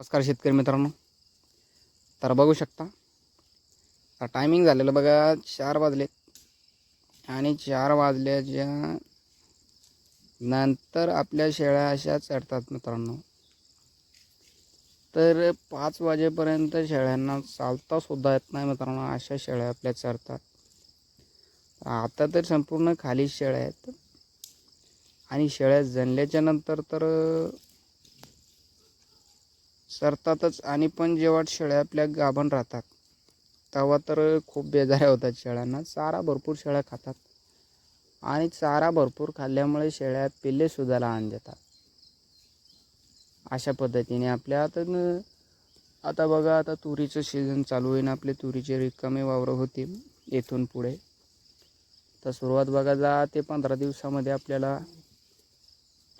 नमस्कार शेतकरी मित्रांनो. तर बघू शकता आता टायमिंग झालेलं बघा 4 वाजले आणि 4 वाजल्याच्या नंतर आपल्या शेळ्या अशा चरतात मित्रांनो. तर 5 वाजेपर्यंत शेळ्यांना चालता सुद्धा येत नाही मित्रांनो, अशा शेळ्या आपल्या चरतात. आता तर संपूर्ण खाली शेळ्या आहेत आणि शेळ्या जनल्याच्या नंतर तर सरतातच. आणि पण जेव्हा शेळ्या आपल्या गाभण राहतात तेव्हा तर खूप बेजाऱ्या होतात शेळ्यांना. चारा भरपूर शेळ्या खातात आणि चारा भरपूर खाल्ल्यामुळे शेळ्या पिल्लेसुद्धा लहान देतात. अशा पद्धतीने आपल्या आता बघा, आता तुरीचं सीझन चालू होईन. आपले तुरीचे रिकामे वावरं होतील येथून पुढे. तर सुरुवात बघा 10 ते 15 दिवसामध्ये आपल्याला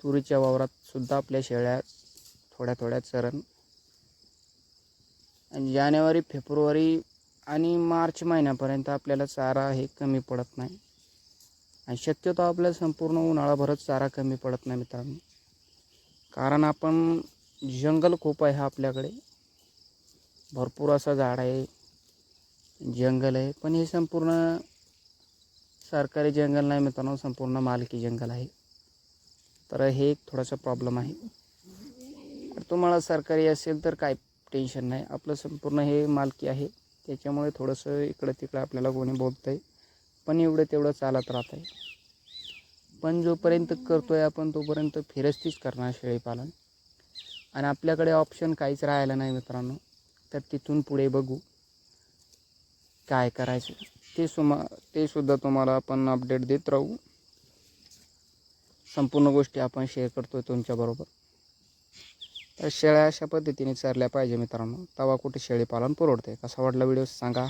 तुरीच्या वावरात सुद्धा आपल्या शेळ्या थोड्या थोड्या चरण. जानेवारी, फेब्रुवारी आणि मार्च महिन्यापर्यंत आपल्याला चारा हे कमी पडत नाही. आणि शक्यतो आपल्याला संपूर्ण उन्हाळाभरच चारा कमी पडत नाही मित्रांनो. कारण आपण जंगल खूप आहे आपल्याकडे, भरपूर असं झाड आहे, जंगल आहे. पण हे संपूर्ण सरकारी जंगल नाही मित्रांनो, संपूर्ण मालकी जंगल आहे. तर हे एक थोडासा प्रॉब्लेम आहे. तर तुम्हाला सरकारी असेल तर काय टेन्शन नाही, आपलं संपूर्ण हे मालकी आहे. त्याच्यामुळे थोडंसं इकडं तिकडं आपल्याला कोणी बोलतं आहे, पण एवढं तेवढं चालत राहतं आहे. पण जोपर्यंत करतो आहे आपण तोपर्यंत फिरस्तीच करणार शेळीपालन. आणि आपल्याकडे ऑप्शन काहीच राहिलं नाही मित्रांनो. तर तिथून पुढे बघू काय करायचं ते सुद्धा तुम्हाला आपण अपडेट देत राहू. संपूर्ण गोष्टी आपण शेअर करतो आहे तुमच्याबरोबर. तर शेळ्या अशा पद्धतीने चरल्या पाहिजे मित्रांनो, तेव्हा कुठे शेळीपालन परवडते. कसा वाटला व्हिडिओ सांगा.